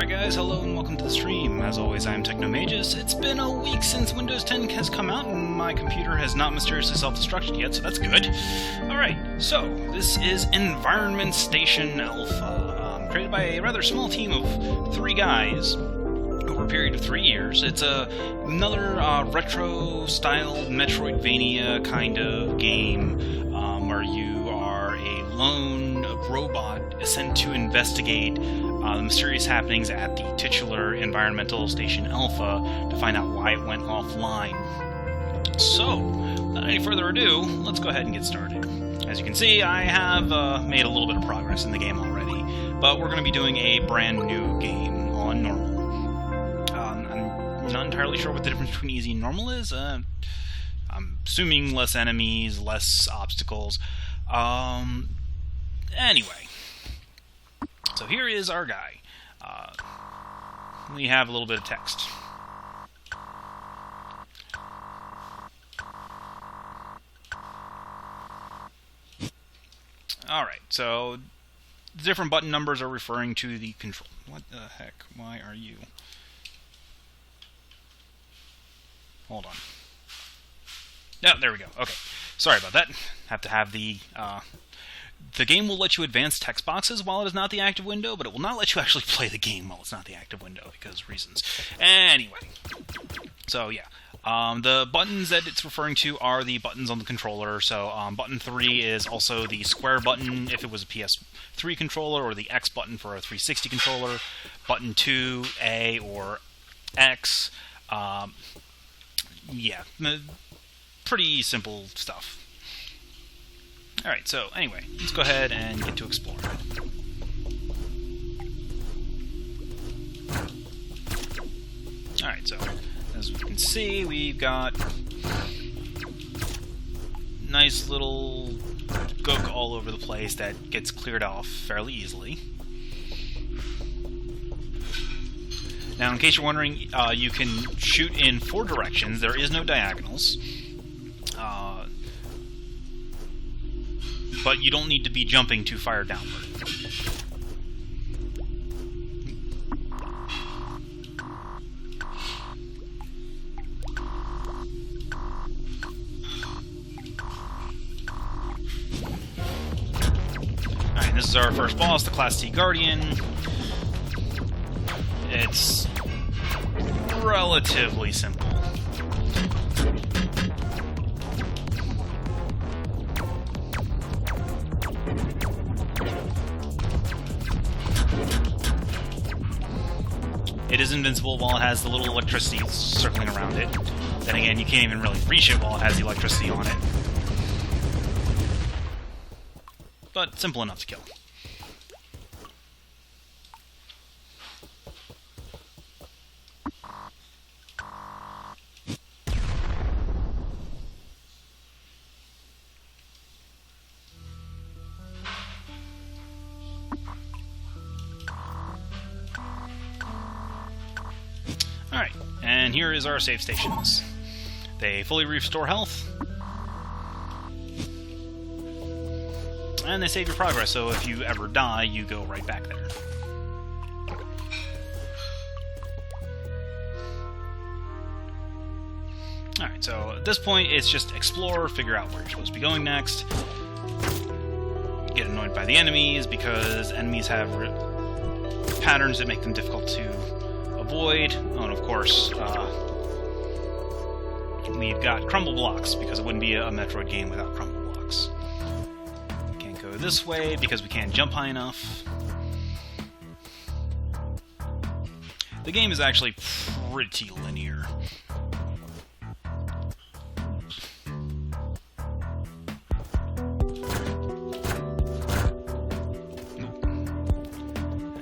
Alright guys, hello and welcome to the stream. As always, I'm Technomagus. It's been a week since Windows 10 has come out and my computer has not mysteriously self-destructed yet, so that's good. Alright, so this is Environment Station Alpha, created by a rather small team of 3 guys over a period of 3 years. It's another retro-styled Metroidvania kind of game where you are a lone robot sent to investigate the mysterious happenings at the titular Environmental Station Alpha to find out why it went offline. So, without any further ado, let's go ahead and get started. As you can see, I have made a little bit of progress in the game already, but we're going to be doing a brand new game on normal. I'm not entirely sure what the difference between easy and normal is. I'm assuming less enemies, less obstacles. Anyway. So here is our guy. We have a little bit of text. Alright, so the different button numbers are referring to the control. What the heck? Why are you? Hold on. Oh, there we go. Okay. Sorry about that. Have to have the game will let you advance text boxes while it is not the active window, but it will not let you actually play the game while it's not the active window, because reasons. Anyway. So, yeah. The buttons that it's referring to are the buttons on the controller. So, button 3 is also the square button if it was a PS3 controller, or the X button for a 360 controller. Button 2, A, or X. Yeah. Pretty simple stuff. Alright, so anyway, let's go ahead and get to explore. Alright, so as we can see, we've got nice little gook all over the place that gets cleared off fairly easily. Now, in case you're wondering, you can shoot in 4 directions. There is no diagonals. But you don't need to be jumping to fire downward. Alright, this is our first boss, the Class C Guardian. It's relatively simple. It is invincible while it has the little electricity circling around it. Then again, you can't even really reach it while it has the electricity on it. But simple enough to kill. Alright, and here is our save stations. They fully restore health, and they save your progress, so if you ever die, you go right back there. Alright, so at this point, it's just explore, figure out where you're supposed to be going next. Get annoyed by the enemies, because enemies have patterns that make them difficult to avoid. Oh, and of course, we've got crumble blocks, because it wouldn't be a Metroid game without crumble blocks. Can't go this way, because we can't jump high enough. The game is actually pretty linear.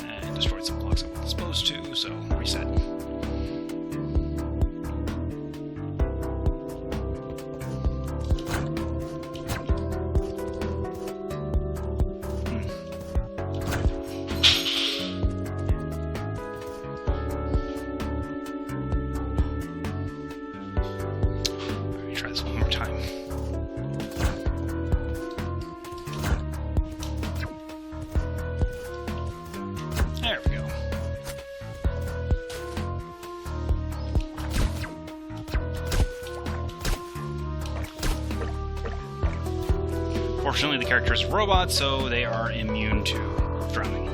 And destroyed some blocks I wasn't supposed to, so reset. Try this one more time. There we go. Unfortunately, the character is a robot, so they are immune to drowning.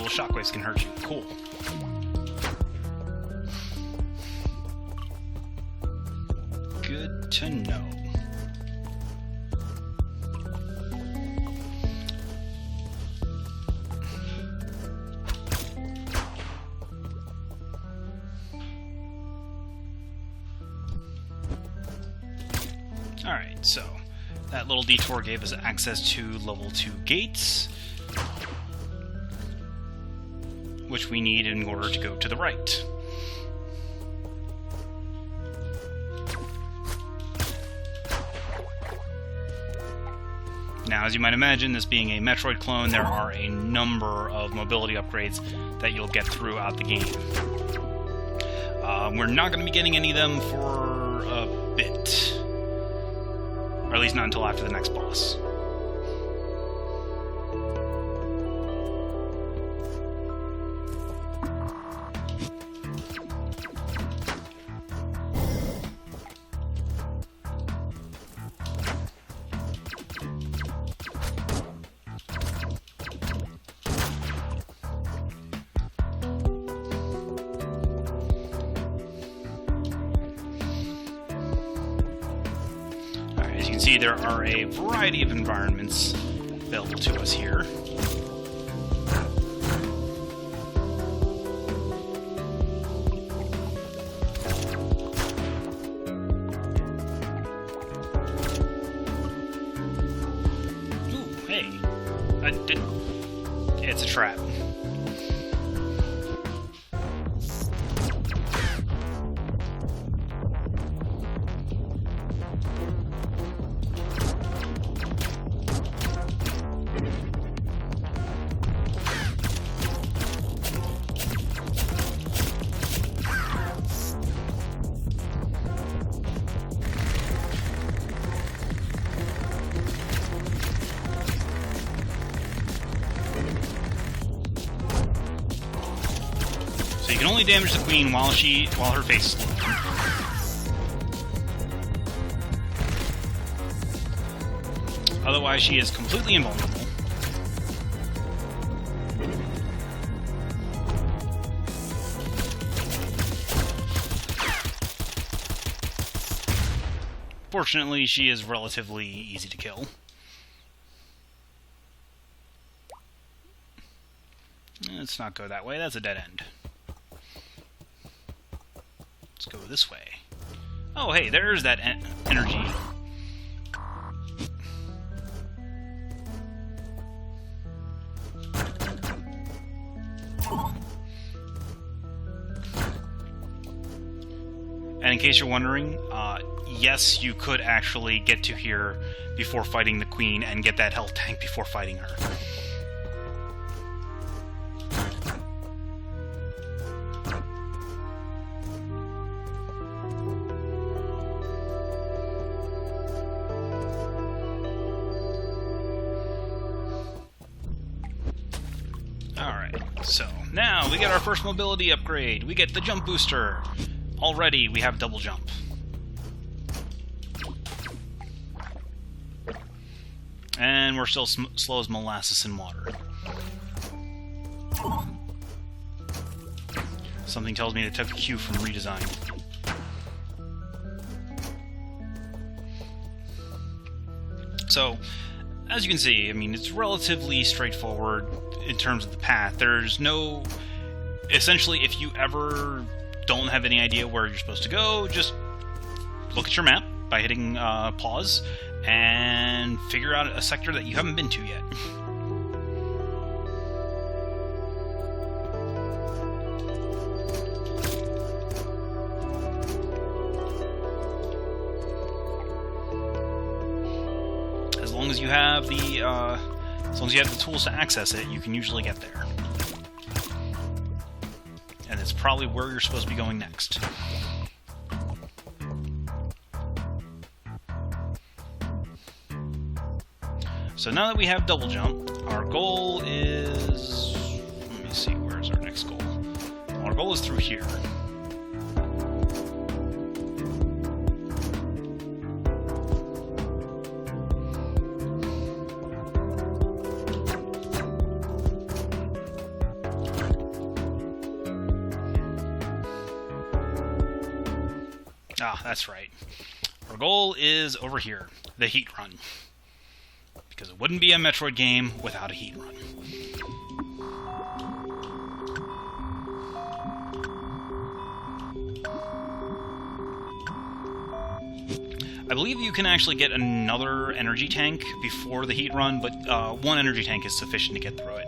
Shockwaves can hurt you. Cool. Good to know. Alright, so that little detour gave us access to level 2 gates, which we need in order to go to the right. Now, as you might imagine, this being a Metroid clone, there are a number of mobility upgrades that you'll get throughout the game. We're not going to be getting any of them for a bit. Or at least not until after the next boss. As you can see, there are a variety of environments available to us here. Ooh, hey. It's a trap. So you can only damage the queen while her face is low. Otherwise, she is completely invulnerable. Fortunately, she is relatively easy to kill. Let's not go that way, that's a dead end. Let's go this way. Oh, hey, there's that energy. And in case you're wondering, yes, you could actually get to here before fighting the queen and get that health tank before fighting her. Alright, so now we get our first mobility upgrade. We get the jump booster. Already we have double jump. And we're still slow as molasses in water. Something tells me to take a cue from redesign. So, as you can see, I mean, it's relatively straightforward in terms of the path. There's no... Essentially, if you ever don't have any idea where you're supposed to go, just look at your map by hitting pause and figure out a sector that you haven't been to yet. As long as you have the tools to access it, you can usually get there. And it's probably where you're supposed to be going next. So now that we have double jump, our goal is... let me see, where's our next goal? Our goal is through here. Ah, that's right. Our goal is over here, the heat run. Because it wouldn't be a Metroid game without a heat run. I believe you can actually get another energy tank before the heat run, but one energy tank is sufficient to get through it.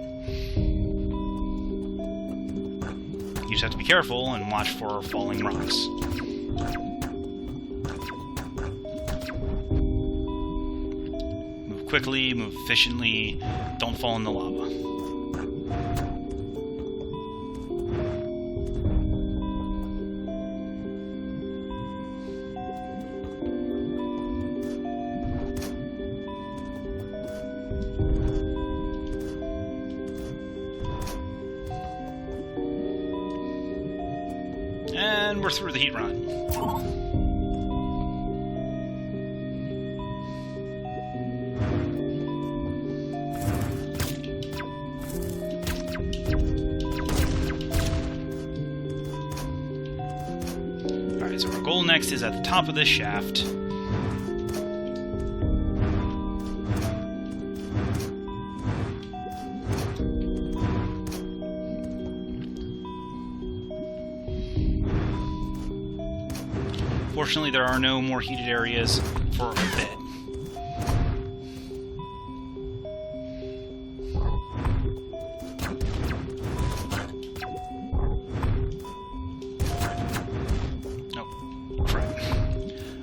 You just have to be careful and watch for falling rocks. Quickly, move efficiently, don't fall in the lava. And we're through the heat run. So our goal next is at the top of this shaft. Fortunately, there are no more heated areas for a bit.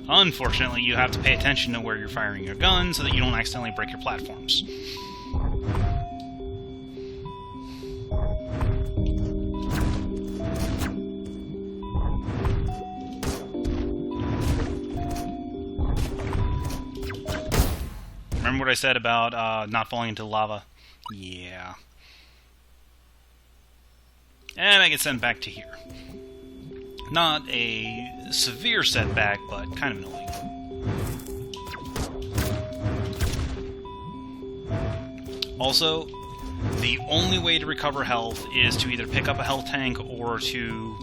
Unfortunately, you have to pay attention to where you're firing your gun so that you don't accidentally break your platforms. Remember what I said about not falling into lava? Yeah. And I get sent back to here. Not a severe setback, but kind of annoying. Also, the only way to recover health is to either pick up a health tank or to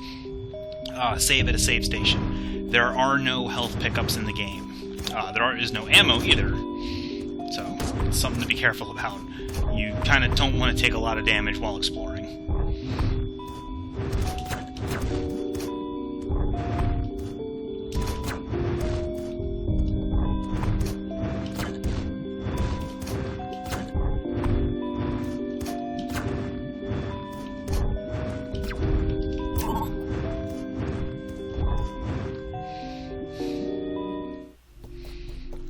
save at a save station. There are no health pickups in the game. There is no ammo either, so it's something to be careful about. You kind of don't want to take a lot of damage while exploring.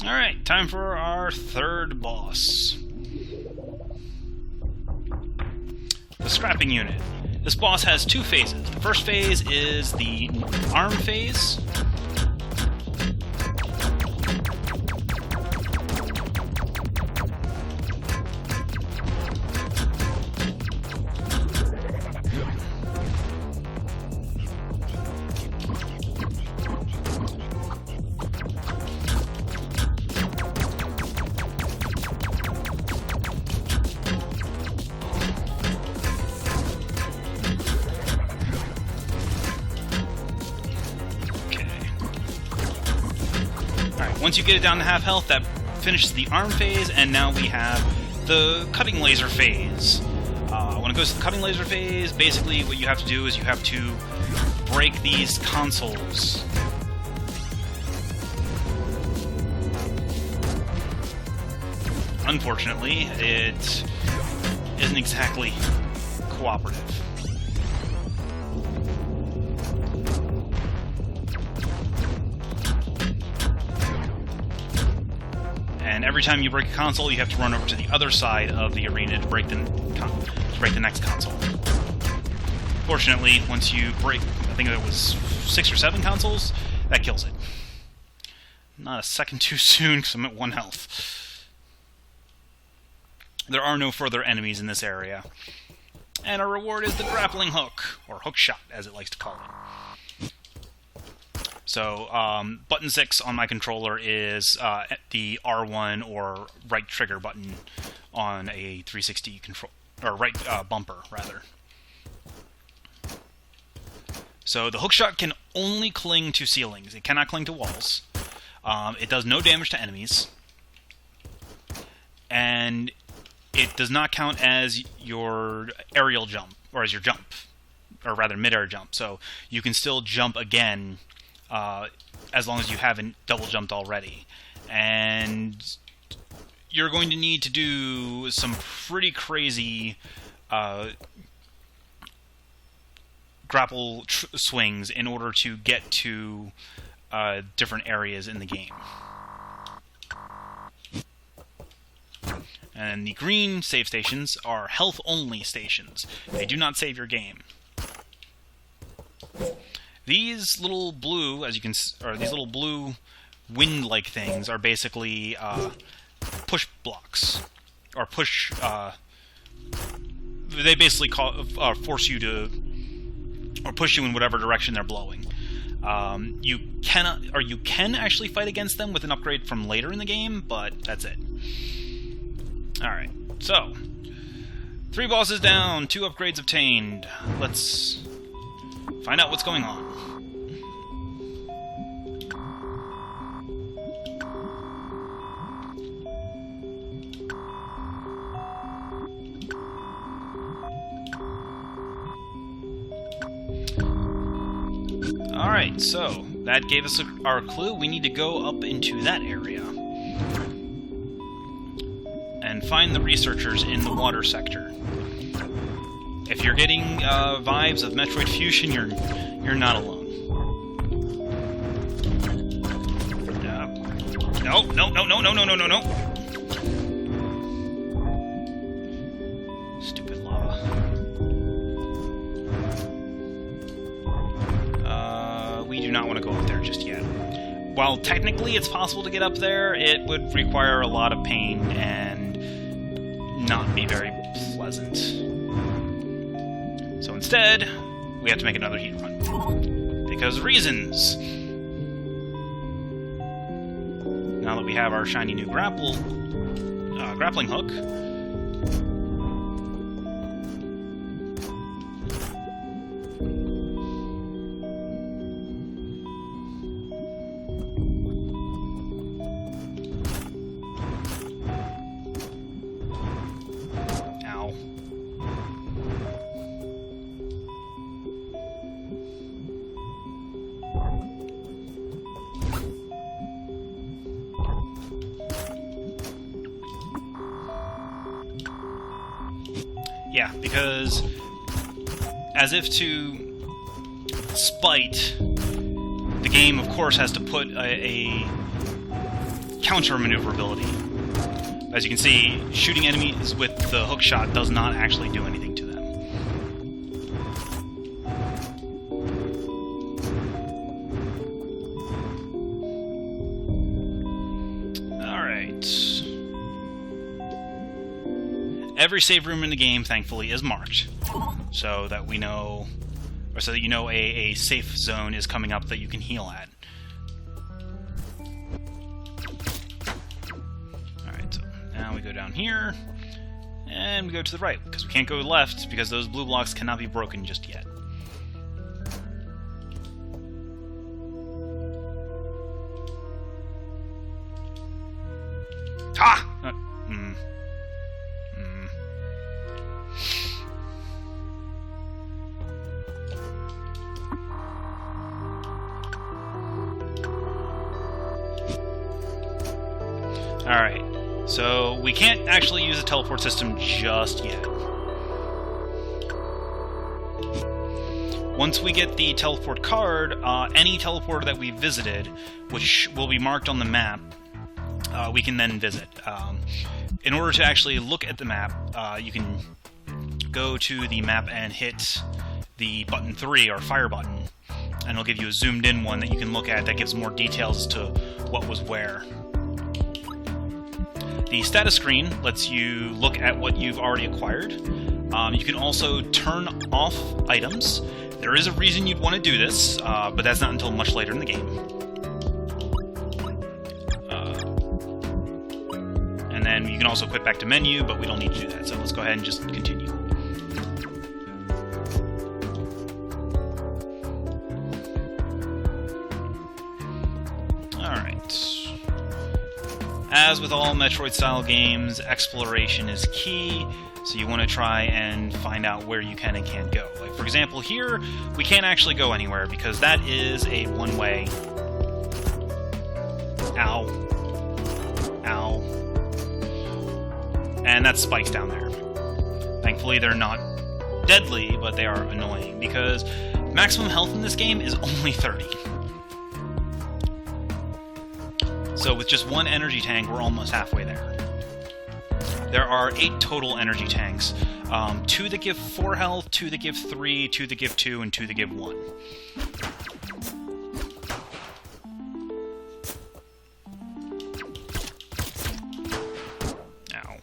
Alright, time for our third boss. The Scrapping Unit. This boss has two phases. The first phase is the arm phase. Once you get it down to half health, that finishes the arm phase, and now we have the cutting laser phase. When it goes to the cutting laser phase, basically what you have to do is you have to break these consoles. Unfortunately, it isn't exactly cooperative. And every time you break a console, you have to run over to the other side of the arena to break the next console. Fortunately, once you break, I think it was 6 or 7 consoles, that kills it. Not a second too soon, because I'm at 1 health. There are no further enemies in this area. And our reward is the grappling hook, or hook shot, as it likes to call it. So, button 6 on my controller is the R1 or right trigger button on a 360 control, or right bumper, rather. So the hookshot can only cling to ceilings. It cannot cling to walls. It does no damage to enemies. And it does not count as your aerial jump, or as your jump, or rather mid-air jump. So you can still jump again as long as you haven't double jumped already. And you're going to need to do some pretty crazy grapple swings in order to get to different areas in the game. And the green save stations are health-only stations. They do not save your game. These little blue, as you can, or these little blue wind-like things are basically push blocks, or push. They basically force you to, or push you in whatever direction they're blowing. You cannot, or you can actually fight against them with an upgrade from later in the game, but that's it. Alright, so 3 bosses down, 2 upgrades obtained. Let's find out what's going on. Alright, so that gave us our clue. We need to go up into that area and find the researchers in the water sector. If you're getting vibes of Metroid Fusion, you're not alone. No. Stupid lava. We do not want to go up there just yet. While technically it's possible to get up there, it would require a lot of pain and not be very pleasant. So instead, we have to make another heat run. Because reasons! Now that we have our shiny new grappling hook, yeah, because as if to spite, the game, of course, has to put a counter maneuverability. As you can see, shooting enemies with the hook shot does not actually do anything to them. Every save room in the game, thankfully, is marked, so that we know, or so that you know a safe zone is coming up that you can heal at. Alright, so now we go down here, and we go to the right, because we can't go left, because those blue blocks cannot be broken just yet. Ha! Alright, so we can't actually use the teleport system just yet. Once we get the teleport card, any teleporter that we visited, which will be marked on the map, we can then visit. In order to actually look at the map, you can go to the map and hit the button 3, or fire button, and it'll give you a zoomed in one that you can look at that gives more details as to what was where. The status screen lets you look at what you've already acquired. You can also turn off items. There is a reason you'd want to do this, but that's not until much later in the game. And then you can also quit back to menu, but we don't need to do that, so let's go ahead and just continue. Alright. As with all Metroid-style games, exploration is key, so you want to try and find out where you can and can't go. Like, for example, here, we can't actually go anywhere, because that is a one-way... Ow. Ow. And that's spikes down there. Thankfully, they're not deadly, but they are annoying, because maximum health in this game is only 30. So with just one energy tank, we're almost halfway there. There are 8 total energy tanks. 2 that give 4 health, 2 that give 3, 2 that give 2, and 2 that give 1. Ow.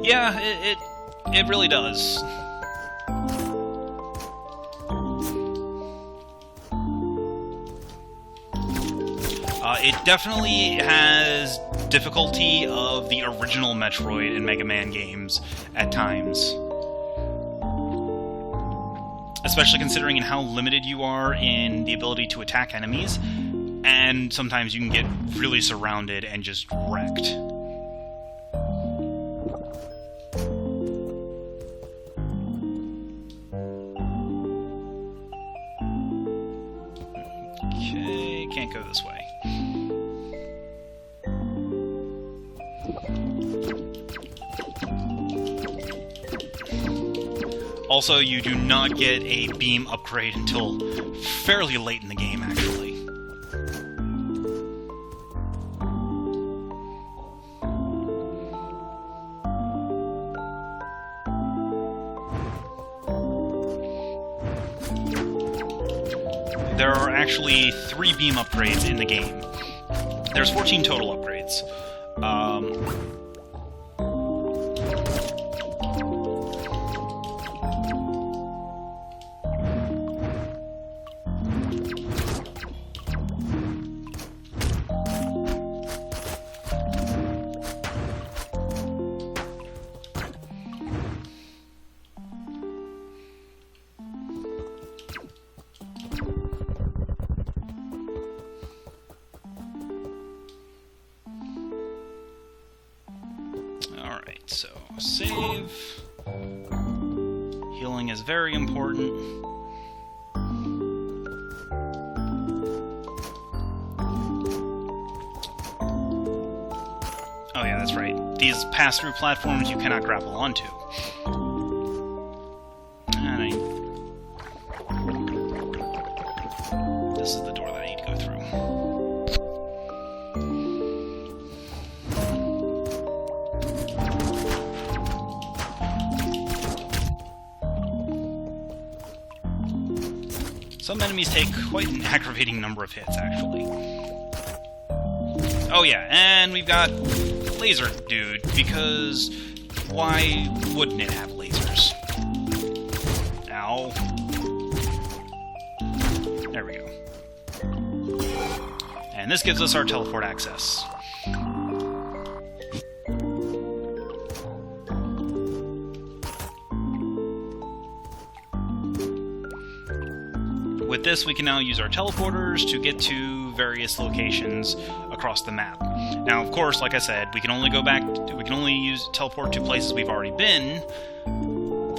Yeah, it really does. It definitely has difficulty of the original Metroid and Mega Man games at times. Especially considering how limited you are in the ability to attack enemies, and sometimes you can get really surrounded and just wrecked. Okay, can't go this way. Also, you do not get a beam upgrade until fairly late in the game, actually. There are actually 3 beam upgrades in the game. There's 14 total upgrades. Alright, so save. Healing is very important. Oh yeah, that's right. These pass-through platforms you cannot grapple onto. This is the door that I need to go through. Some enemies take quite an aggravating number of hits, actually. Oh yeah, and we've got Laser Dude, because why wouldn't it have lasers? Ow. There we go. And this gives us our teleport access. with this, we can now use our teleporters to get to various locations across the map. Now, of course, like I said, we can only use teleport to places we've already been,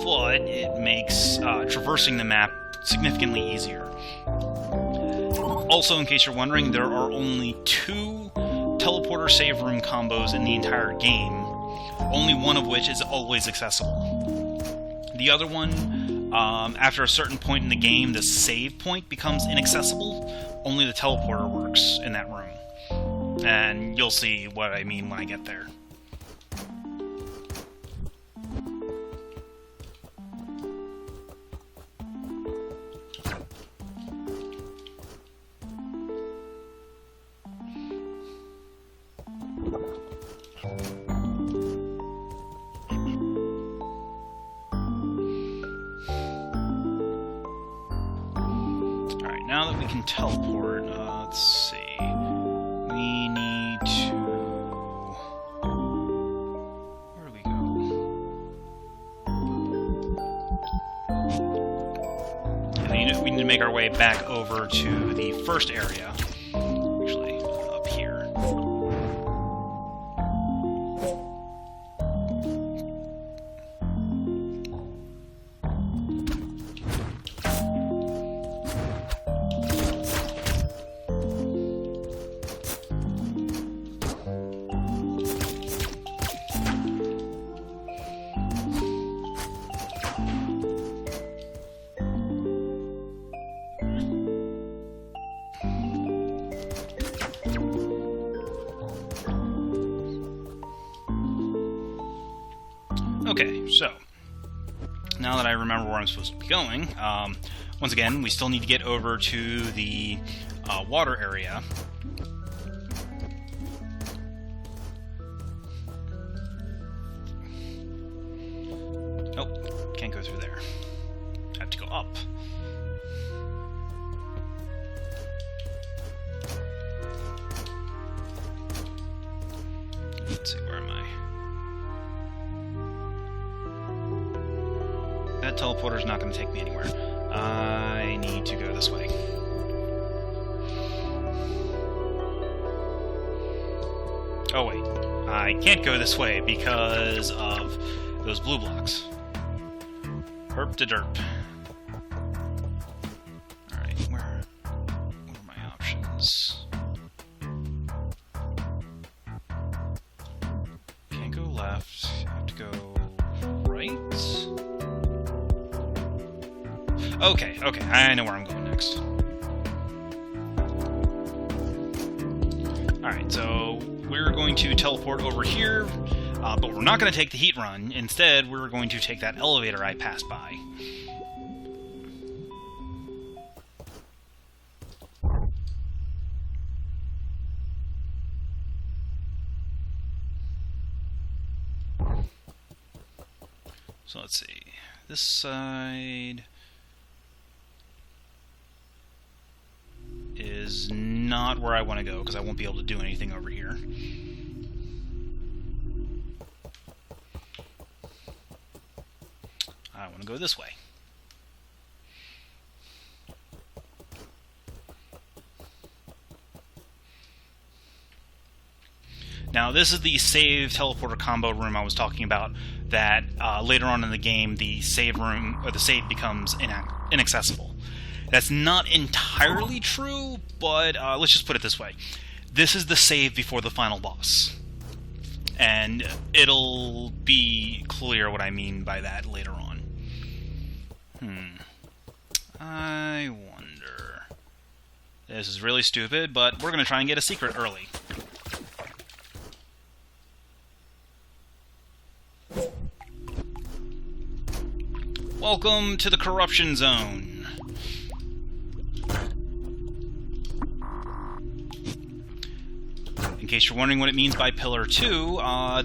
but it makes traversing the map significantly easier. Also, in case you're wondering, there are only 2 teleporter save room combos in the entire game, only one of which is always accessible. The other one, after a certain point in the game, the save point becomes inaccessible. Only the teleporter works in that room. And you'll see what I mean when I get there. Now that we can teleport, let's see. We need to... Where do we go? We need to make our way back over to the first area. Actually, up here. Okay, so, now that I remember where I'm supposed to be going, once again, we still need to get over to the water area. Nope, can't go through there. I have to go up. Let's see, where am I? That teleporter's not going to take me anywhere. I need to go this way. Oh wait, I can't go this way because of those blue blocks. Herp to derp. Alright, what are my options? Can't go left, I have to go right? Okay, I know where I'm going next. Alright, so we're going to teleport over here, but we're not going to take the heat run. Instead, we're going to take that elevator I passed by. So let's see. This side is not where I want to go, because I won't be able to do anything over here. I want to go this way. Now, this is the save teleporter combo room I was talking about, that later on in the game the save room, or the save, becomes inaccessible. That's not entirely true, but let's just put it this way. This is the save before the final boss. And it'll be clear what I mean by that later on. I wonder... This is really stupid, but we're going to try and get a secret early. Welcome to the Corruption Zone. In case you're wondering what it means by Pillar 2,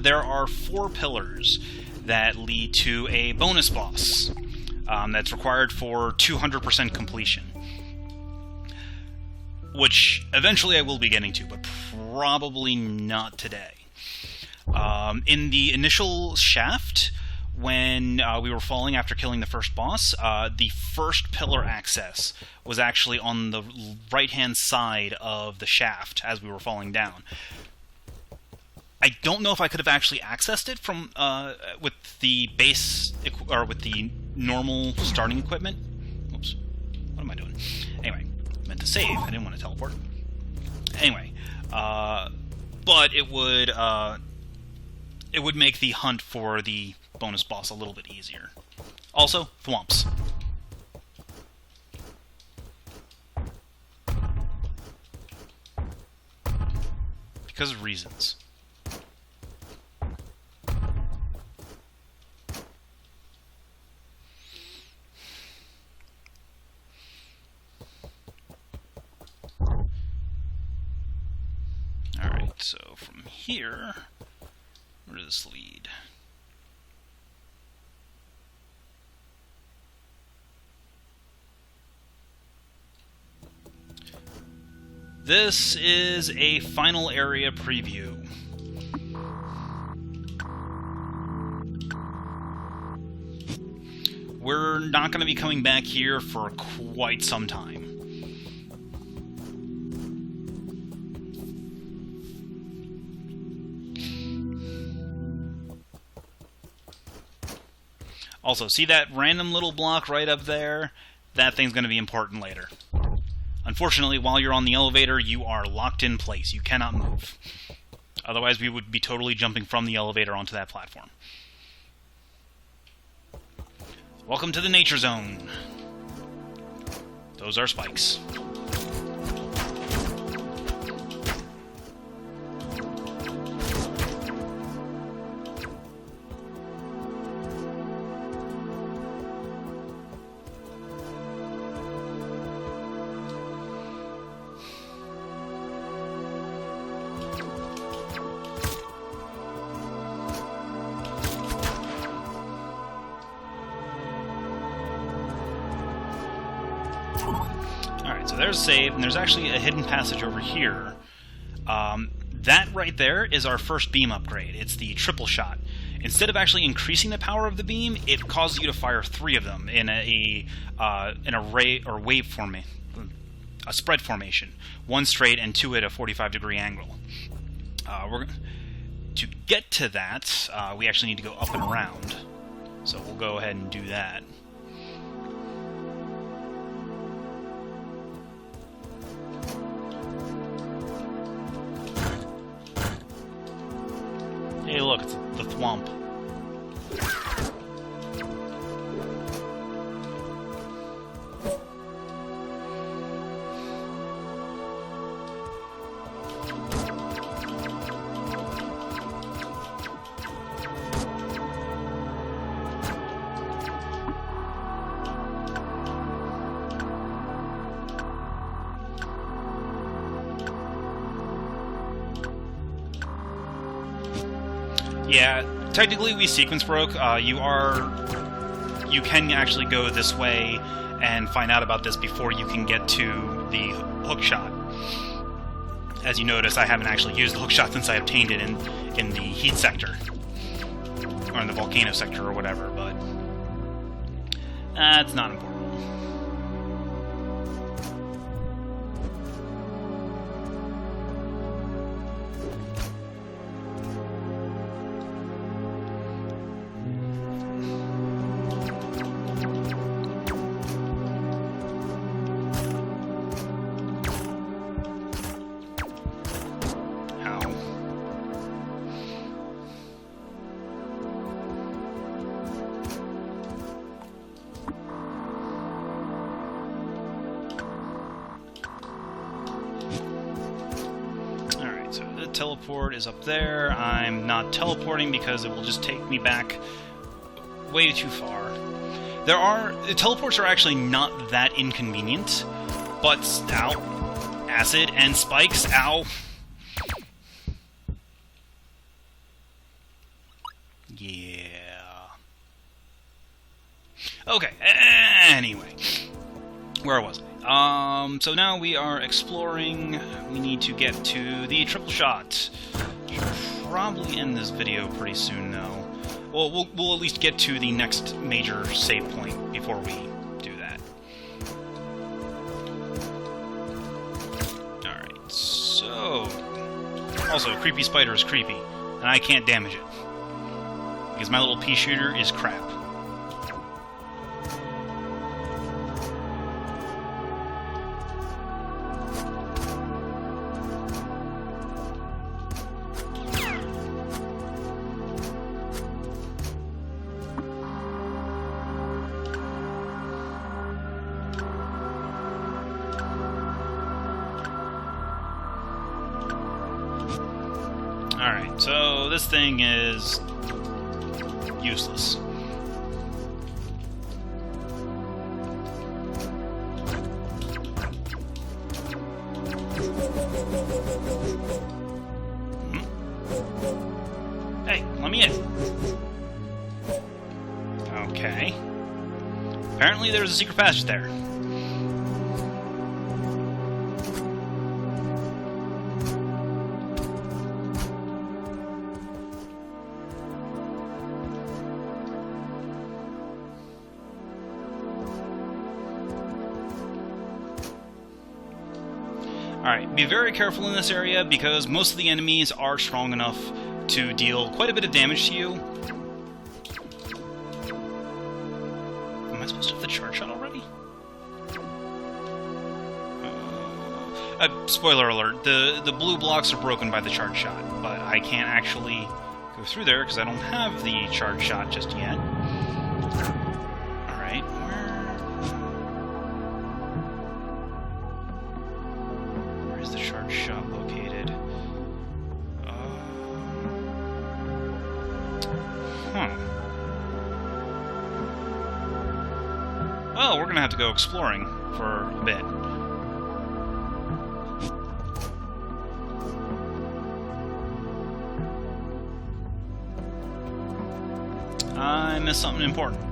there are 4 pillars that lead to a bonus boss that's required for 200% completion. Which eventually I will be getting to, but probably not today. In the initial shaft, when we were falling after killing the first boss, the first pillar access was actually on the right-hand side of the shaft as we were falling down. I don't know if I could have actually accessed it from with the base or with the normal starting equipment. Oops, what am I doing? Anyway, I meant to save. I didn't want to teleport. Anyway, but it would make the hunt for the bonus boss a little bit easier. Also, thwomps. Because of reasons. Alright, so from here, where does this lead? This is a final area preview. We're not going to be coming back here for quite some time. Also, see that random little block right up there? That thing's going to be important later. Unfortunately, while you're on the elevator, you are locked in place. You cannot move. Otherwise, we would be totally jumping from the elevator onto that platform. Welcome to the Nature Zone. Those are spikes. Alright, so there's save, and there's actually a hidden passage over here. That right there is our first beam upgrade. It's the triple shot. Instead of actually increasing the power of the beam, it causes you to fire 3 of them in an array or wave formation, a spread formation, 1 straight and 2 at a 45-degree angle. To get to that, we actually need to go up and around. So we'll go ahead and do that. Hey, look, it's the thwomp. Yeah, technically we sequence broke. You can actually go this way and find out about this before you can get to the hook shot. As you notice, I haven't actually used the hook shot since I obtained it in the heat sector. Or in the volcano sector or whatever, but that's not important. Teleport is up there. I'm not teleporting because it will just take me back way too far. Teleports are actually not that inconvenient, but ow, acid and spikes, ow. Yeah. Okay, anyway. Where was I? So now we are exploring. We need to get to the triple shot. Should probably end this video pretty soon, though. Well, we'll at least get to the next major save point before we do that. Alright, so... Also, creepy spider is creepy, and I can't damage it. Because my little pea shooter is crap. Alright, so this thing is useless. Hey, let me in. Okay. Apparently there's a secret passage there. Alright, be very careful in this area because most of the enemies are strong enough to deal quite a bit of damage to you. Am I supposed to have the charge shot already? Spoiler alert, the blue blocks are broken by the charge shot, but I can't actually go through there because I don't have the charge shot just yet. Alright, where's the charge shot located? Well, we're gonna have to go exploring for a bit. I missed something important.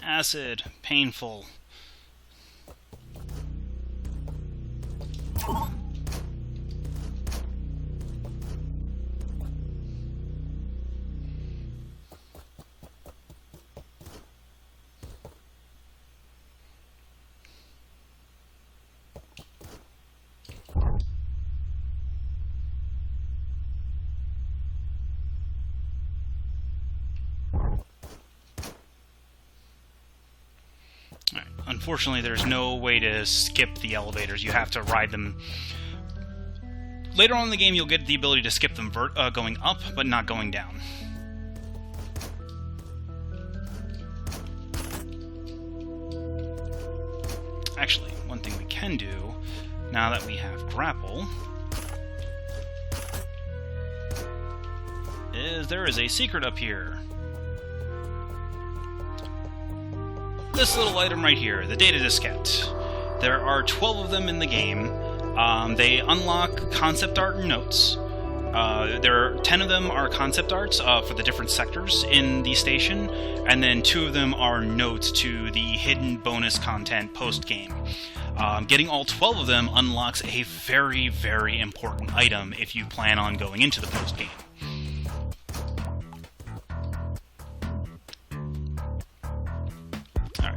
Acid, painful. Unfortunately, there's no way to skip the elevators. You have to ride them. Later on in the game, you'll get the ability to skip them going up, but not going down. Actually, one thing we can do, now that we have grapple, is there is a secret up here. This little item right here, the data diskette. There are 12 of them in the game. They unlock concept art and notes. 10 of them are concept arts for the different sectors in the station, and then 2 of them are notes to the hidden bonus content post-game. Getting all 12 of them unlocks a very, very important item if you plan on going into the post-game.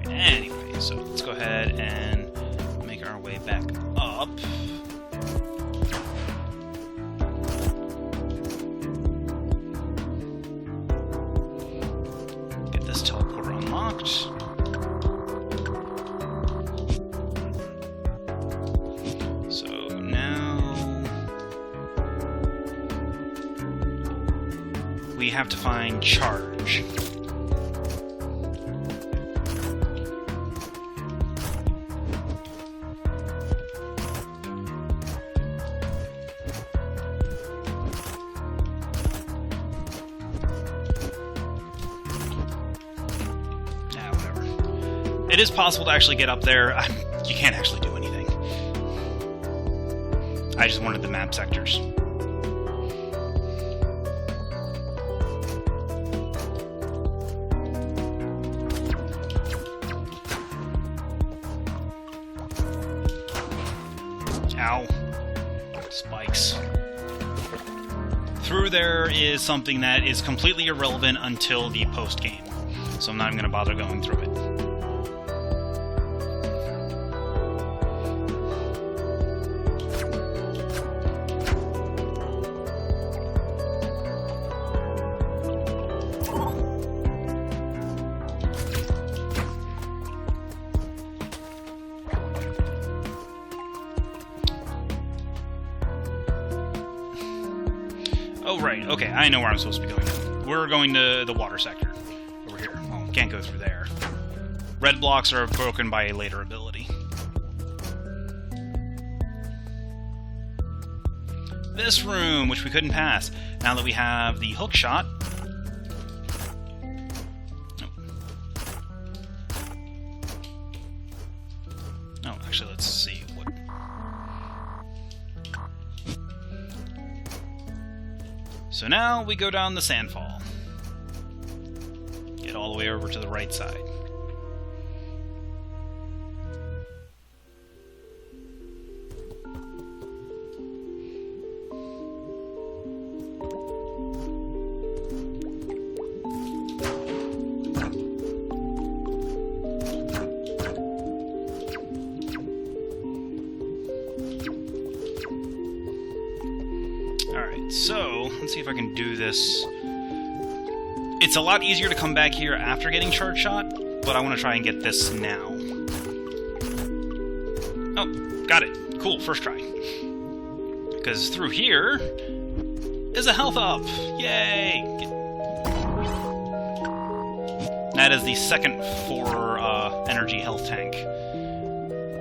Anyway, so let's go ahead and make our way back up. Get this teleporter unlocked. So now we have to find charge. It is possible to actually get up there. You can't actually do anything. I just wanted the map sectors. Ow. Spikes. Through there is something that is completely irrelevant until the post-game, so I'm not even going to bother going through it. Oh, right. Okay, I know where I'm supposed to be going now. We're going to the water sector. Over here. Oh, can't go through there. Red blocks are broken by a later ability. This room, which we couldn't pass. Now that we have the hook shot... Oh, actually, let's see what... So now we go down the sandfall. Get all the way over to the right side. Alright, so let's see if I can do this. It's a lot easier to come back here after getting charge shot, but I want to try and get this now. Oh, got it. Cool, first try. Because through here is a health up. Yay! That is the second 4 energy health tank.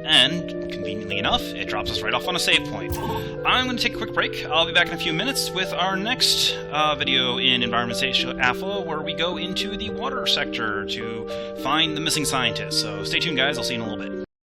And, conveniently enough, it drops us right off on a save point. I'm going to take a quick break. I'll be back in a few minutes with our next video in Environment Station Alpha, where we go into the water sector to find the missing scientist. So stay tuned, guys. I'll see you in a little bit.